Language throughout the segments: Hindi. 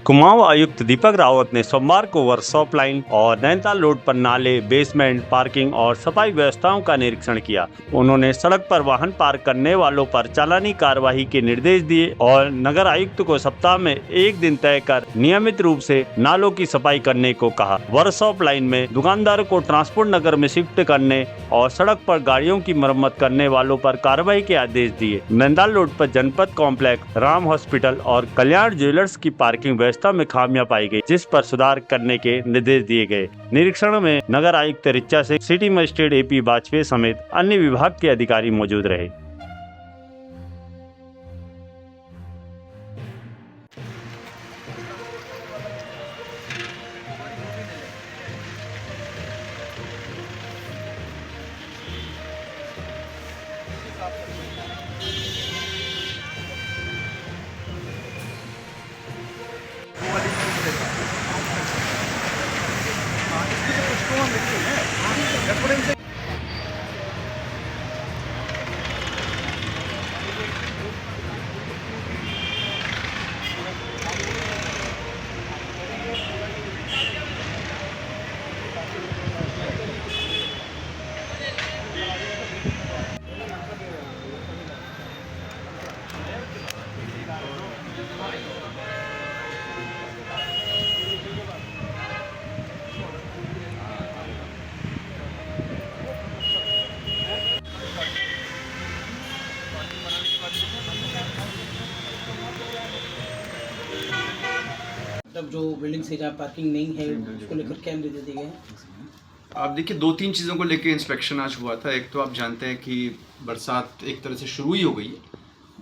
कुमाऊं आयुक्त दीपक रावत ने सोमवार को वर्कशॉप लाइन और नैनीताल रोड पर नाले, बेसमेंट, पार्किंग और सफाई व्यवस्थाओं का निरीक्षण किया। उन्होंने सड़क पर वाहन पार्क करने वालों पर चालानी कार्यवाही के निर्देश दिए और नगर आयुक्त को सप्ताह में एक दिन तय कर नियमित रूप से नालों की सफाई करने को कहा। वर्कशॉप लाइन में दुकानदारों को ट्रांसपोर्ट नगर में शिफ्ट करने और सड़क पर गाड़ियों की मरम्मत करने वालों पर कार्रवाई के आदेश दिए। नैनीताल रोड पर जनपद कॉम्प्लेक्स, राम हॉस्पिटल और कल्याण ज्वेलर्स की पार्किंग व्यवस्था में खामियां पाई गई, जिस पर सुधार करने के निर्देश दिए गए। निरीक्षण में नगर आयुक्त Richa Singh, city magistrate AP Vajpayee समेत अन्य विभाग के अधिकारी मौजूद रहे। मतलब जो बिल्डिंग से जहाँ पार्किंग नहीं है उसको लेकर क्या निर्देश दिए गए हैं? आप देखिए, दो तीन चीज़ों को लेकर इंस्पेक्शन आज हुआ था। एक तो आप जानते हैं कि बरसात एक तरह से शुरू ही हो गई है,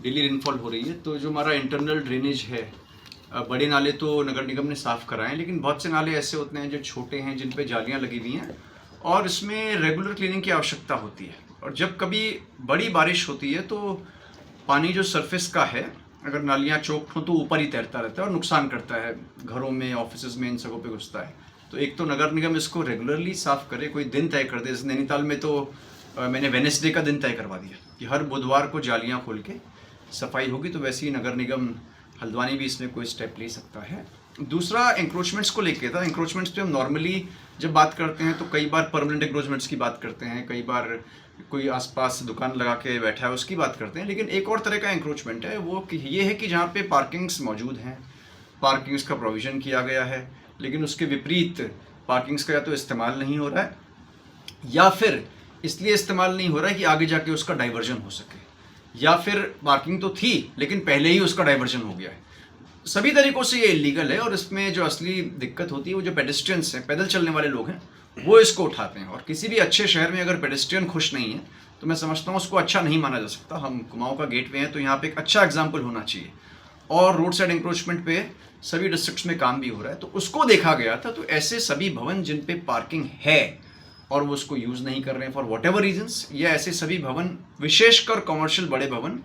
डेली रेनफॉल हो रही है, तो जो हमारा इंटरनल ड्रेनेज है, बड़े नाले तो नगर निगम ने साफ़ कराए हैं, लेकिन बहुत से नाले ऐसे होते हैं जो छोटे हैं, जिन पे जालियाँ लगी हुई हैं और इसमें रेगुलर क्लीनिंग की आवश्यकता होती है। और जब कभी बड़ी बारिश होती है तो पानी जो सरफेस का है, अगर नालियाँ चौक हों तो ऊपर ही तैरता रहता है और नुकसान करता है, घरों में, ऑफिस में, इन सबों पे घुसता है। तो एक तो नगर निगम इसको रेगुलरली साफ़ करे, कोई दिन तय कर दे। जैसे नैनीताल में तो मैंने वेडनेसडे का दिन तय करवा दिया कि हर बुधवार को जालियाँ खोल के सफाई होगी, तो वैसे ही नगर निगम हल्द्वानी भी इसमें कोई स्टेप ले सकता है। दूसरा एंक्रोचमेंट्स को लेके था। एंक्रोचमेंट्स पे हम नॉर्मली जब बात करते हैं तो कई बार परमानेंट एंक्रोचमेंट्स की बात करते हैं, कई बार कोई आसपास दुकान लगा के बैठा है उसकी बात करते हैं, लेकिन एक और तरह का एंक्रोचमेंट है, वो ये है कि जहाँ पे पार्किंग्स मौजूद हैं, पार्किंग्स का प्रोविज़न किया गया है, लेकिन उसके विपरीत पार्किंग्स का या तो इस्तेमाल नहीं हो रहा है या फिर इसलिए इस्तेमाल नहीं हो रहा है कि आगे जाके उसका डाइवर्जन हो सके, या फिर पार्किंग तो थी लेकिन पहले ही उसका डाइवर्जन हो गया है। सभी तरीक़ों से ये इलीगल है और इसमें जो असली दिक्कत होती है वो जो पेडेस्ट्रियंस हैं, पैदल चलने वाले लोग हैं, वो इसको उठाते हैं। और किसी भी अच्छे शहर में अगर पेडेस्ट्रियन खुश नहीं है तो मैं समझता हूँ उसको अच्छा नहीं माना जा सकता। हम कुमाऊं का गेटवे हैं तो यहाँ पे एक अच्छा एग्जाम्पल होना चाहिए। और रोड साइड इंक्रोचमेंट पे सभी डिस्ट्रिक्ट्स में काम भी हो रहा है, तो उसको देखा गया था। तो ऐसे सभी भवन जिन पे पार्किंग है और वो उसको यूज़ नहीं कर रहे हैं फॉर वॉट एवर रीजन्स, या ऐसे सभी भवन, विशेषकर कॉमर्शियल बड़े भवन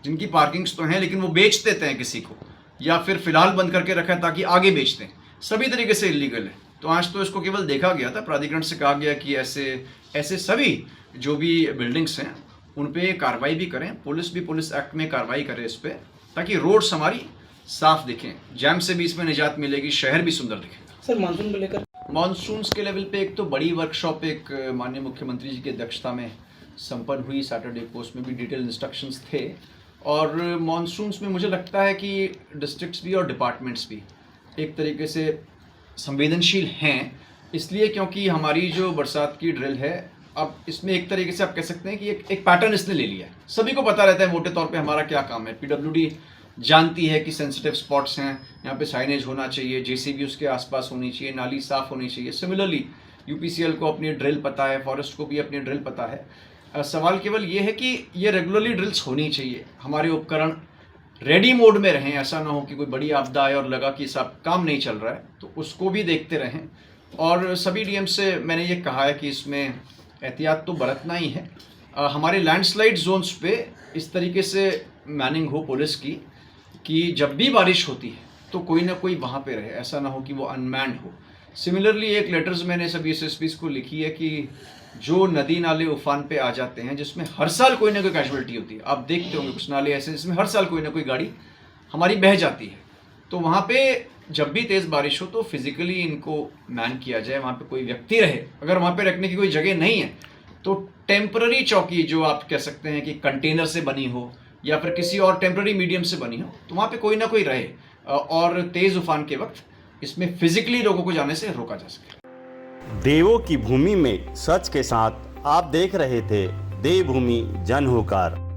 जिनकी पार्किंग्स तो हैं लेकिन वो बेच देते हैं किसी को, या फिर फिलहाल बंद करके रखा है ताकि आगे बेच दें, सभी तरीके से इलीगल है। तो आज तो इसको केवल देखा गया था, प्राधिकरण से कहा गया कि ऐसे सभी जो भी बिल्डिंग्स हैं उन पे कार्रवाई भी करें, पुलिस भी पुलिस एक्ट में कार्रवाई करे इस पर, ताकि रोड्स हमारी साफ दिखें, जैम से भी इसमें निजात मिलेगी, शहर भी सुंदर दिखेगा। सर मानसून को लेकर मानसून के लेवल पे एक तो बड़ी वर्कशॉप एक माननीय मुख्यमंत्री जी की अध्यक्षता में संपन्न हुई सैटरडे को, उसमें भी डिटेल इंस्ट्रक्शंस थे। और मानसून्स में मुझे लगता है कि डिस्ट्रिक्ट्स भी और डिपार्टमेंट्स भी एक तरीके से संवेदनशील हैं, इसलिए क्योंकि हमारी जो बरसात की ड्रिल है, अब इसमें एक तरीके से आप कह सकते हैं कि एक पैटर्न इसने ले लिया है। सभी को पता रहता है मोटे तौर पे हमारा क्या काम है। PWD जानती है कि सेंसिटिव स्पॉट्स हैं, यहाँ पे साइनेज होना चाहिए, JCB उसके आसपास होनी चाहिए, नाली साफ़ होनी चाहिए। सिमिलरली UPCL को अपनी ड्रिल पता है, फॉरेस्ट को भी अपनी ड्रिल पता है। सवाल केवल ये है कि ये रेगुलरली ड्रिल्स होनी चाहिए, हमारे उपकरण रेडी मोड में रहें, ऐसा ना हो कि कोई बड़ी आपदा आए और लगा कि सब काम नहीं चल रहा है, तो उसको भी देखते रहें। और सभी DM से मैंने ये कहा है कि इसमें एहतियात तो बरतना ही है। हमारे लैंडस्लाइड जोन्स पे इस तरीके से मैनिंग हो पुलिस की कि जब भी बारिश होती है तो कोई ना कोई वहाँ पे रहे, ऐसा ना हो कि वो अनमैन्ड हो। सिमिलरली एक लेटर्स मैंने सभी SSPs को लिखी है कि जो नदी नाले उफान पे आ जाते हैं, जिसमें हर साल कोई ना कोई कैजुअलिटी होती है, आप देखते होंगे कुछ नाले ऐसे जिसमें हर साल कोई ना कोई गाड़ी हमारी बह जाती है, तो वहाँ पे जब भी तेज़ बारिश हो तो फिजिकली इनको मैन किया जाए, वहाँ पे कोई व्यक्ति रहे। अगर वहाँ पे रखने की कोई जगह नहीं है तो टेम्पररी चौकी, जो आप कह सकते हैं कि कंटेनर से बनी हो या फिर किसी और टेम्पररी मीडियम से बनी हो, तो वहाँ पे कोई ना कोई रहे और तेज़ उफान के वक्त इसमें फिजिकली लोगों को जाने से रोका जा सके। देवों की भूमि में सच के साथ आप देख रहे थे देवभूमि जन होकर।